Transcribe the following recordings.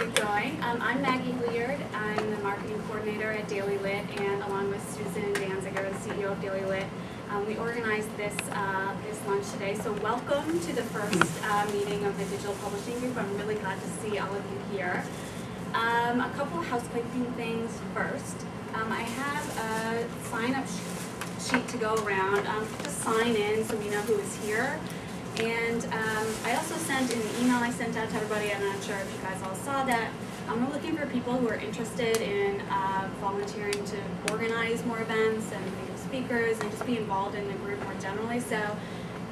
it going. I'm Maggie Hilliard. I'm the marketing coordinator at DailyLit, and along with Susan Danziger, the CEO of DailyLit, we organized this lunch today. So welcome to the first meeting of the Digital Publishing Group. I'm really glad to see all of you here. A couple of housekeeping things first. I have a sign-up sheet to go around. Just sign in so we know who is here. And I also sent in the email I sent out to everybody. I'm not sure if you guys all saw that. We're looking for people who are interested in volunteering to organize more events and be speakers and just be involved in the group more generally. So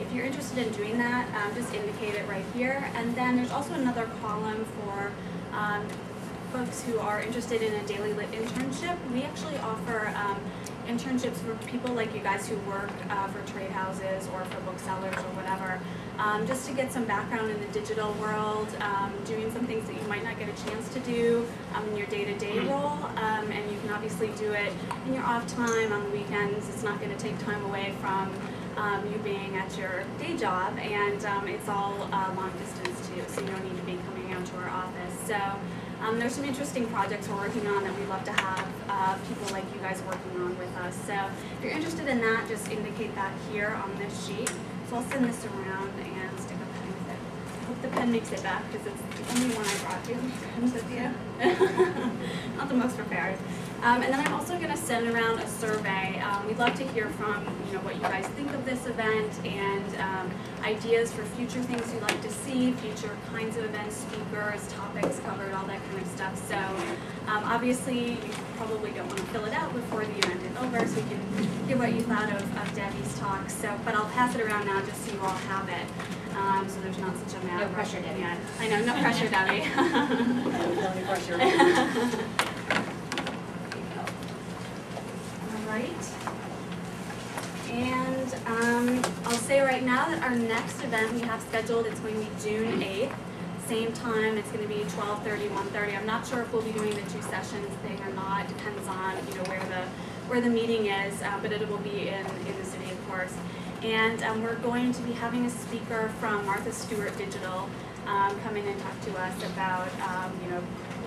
if you're interested in doing that, just indicate it right here. And then there's also another column for folks who are interested in a DailyLit internship. We actually offer internships for people like you guys who work for trade houses or for booksellers or whatever, just to get some background in the digital world, doing some things that you might not get a chance to do in your day-to-day role, and you can obviously do it in your off time, on the weekends. It's not going to take time away from you being at your day job, and it's all long distance too, so you don't need to be coming out to our office. So there's some interesting projects we're working on that we'd love to have people like you guys working on with us. So if you're interested in that, just indicate that here on this sheet. So I'll send this around and stick a pen with it. I hope the pen makes it back because it's the only one I brought. Do you have pens with you? Not the most prepared. And then I'm also going to send around a survey. We'd love to hear from what you guys think of this event and ideas for future things you'd like to see, future kinds of events, speakers, topics covered, all that kind of stuff. So obviously you probably don't want to fill it out before the event is over, so you can hear what you thought of Debbie's talk. So, but I'll pass it around now just so you all have it. So there's not such a mad rush yet. I know, no pressure, Debbie. No pressure. And I'll say right now that our next event we have scheduled, it's going to be June 8th. Same time, it's going to be 12:30, 1:30. I'm not sure if we'll be doing the 2 sessions thing or not. It depends on where the meeting is, but it will be in the city, of course. And we're going to be having a speaker from Martha Stewart Digital come in and talk to us about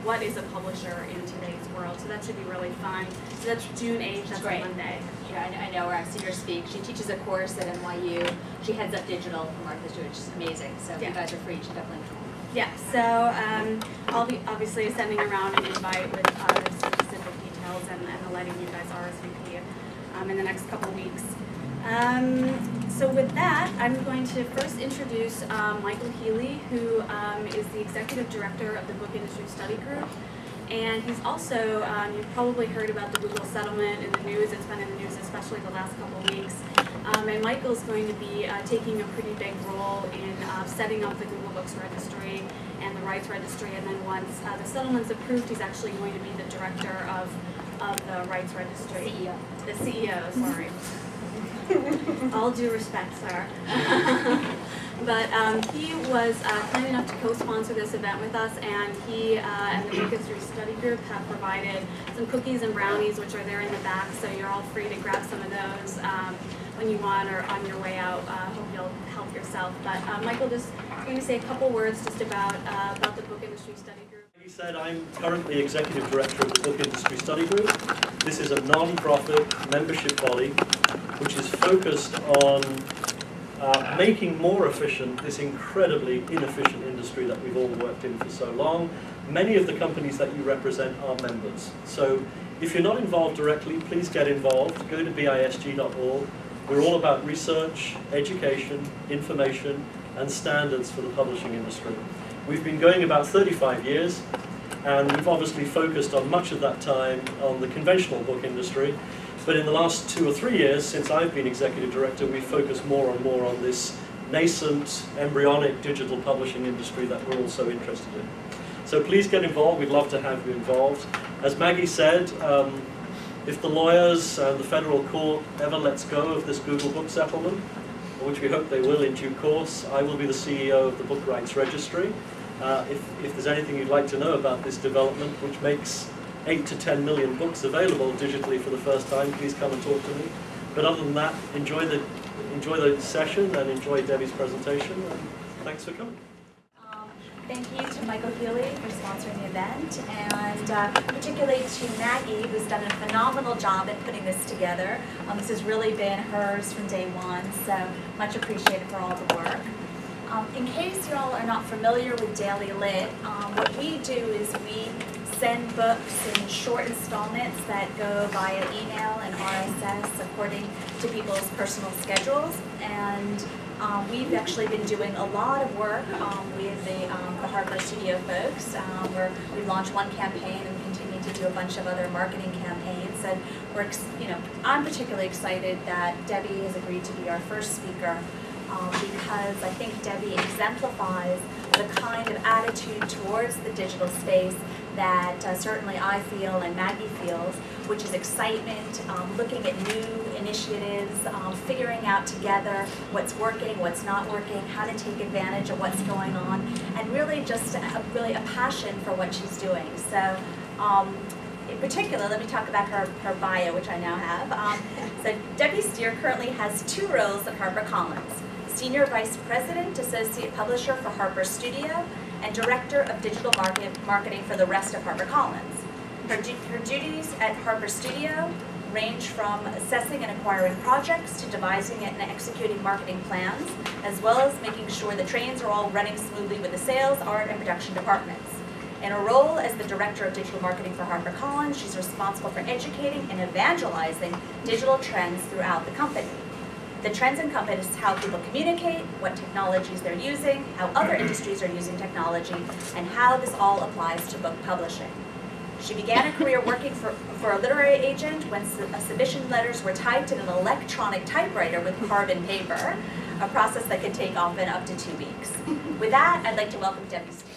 what is a publisher in today's world. So that should be really fun. So that's June 8th, that's a Monday. Yeah, I know her. I've seen her speak. She teaches a course at NYU. She heads up digital for Martha Stewart, which is amazing. So if you guys are free, you should definitely come. Yeah, so I'll be obviously sending around an invite with the specific details and letting you guys RSVP in the next couple of weeks. So with that, I'm going to first introduce Michael Healy, who is the Executive Director of the Book Industry Study Group. And he's also, you've probably heard about the Google settlement in the news. It's been in the news especially the last couple of weeks. And Michael's going to be taking a pretty big role in setting up the Google Books Registry and the Rights Registry. And then once the settlement's approved, he's actually going to be the director of the Rights Registry. CEO. The CEO, sorry. All due respect, sir. But he was kind enough to co-sponsor this event with us, and he and the Book Industry Study Group have provided some cookies and brownies, which are there in the back, so you're all free to grab some of those when you want or on your way out. Hope you'll help yourself. But Michael just going to say a couple words just about the Book Industry Study Group. He said, I'm currently Executive Director of the Book Industry Study Group. This is a non-profit membership body which is focused on making more efficient this incredibly inefficient industry that we've all worked in for so long. Many of the companies that you represent are members. So if you're not involved directly, please get involved. Go to bisg.org. We're all about research, education, information, and standards for the publishing industry. We've been going about 35 years, and we've obviously focused on much of that time on the conventional book industry. But in the last 2 or 3 years, since I've been executive director, we've focused more and more on this nascent, embryonic digital publishing industry that we're all so interested in. So please get involved. We'd love to have you involved. As Maggie said, if the lawyers and the federal court ever lets go of this Google book settlement, which we hope they will in due course, I will be the CEO of the Book Rights Registry. If there's anything you'd like to know about this development, which makes 8 to 10 million books available digitally for the first time, please come and talk to me. But other than that, enjoy the session and enjoy Debbie's presentation, and thanks for coming. Thank you to Michael Healy for sponsoring the event, and particularly to Maggie, who's done a phenomenal job in putting this together. This has really been hers from day one, so much appreciated for all the work. In case you all are not familiar with DailyLit, what we do is we send books in short installments that go via email and RSS according to people's personal schedules. And we've actually been doing a lot of work with the HarperStudio folks, where we've launched one campaign and continue to do a bunch of other marketing campaigns. And we're, I'm particularly excited that Debbie has agreed to be our first speaker. Because I think Debbie exemplifies the kind of attitude towards the digital space that certainly I feel and Maggie feels, which is excitement, looking at new initiatives, figuring out together what's working, what's not working, how to take advantage of what's going on, and really just really a passion for what she's doing. So. In particular, let me talk about her bio, which I now have. So Debbie Stier currently has 2 roles at HarperCollins: Senior Vice President, Associate Publisher for HarperStudio, and Director of Digital Marketing for the rest of HarperCollins. Her duties at HarperStudio range from assessing and acquiring projects to devising and executing marketing plans, as well as making sure the trains are all running smoothly with the sales, art, and production departments. In her role as the Director of Digital Marketing for HarperCollins, she's responsible for educating and evangelizing digital trends throughout the company. The trends encompass how people communicate, what technologies they're using, how other industries are using technology, and how this all applies to book publishing. She began her career working for a literary agent when submission letters were typed in an electronic typewriter with carbon paper, a process that could take often up to 2 weeks. With that, I'd like to welcome Debbie Stier.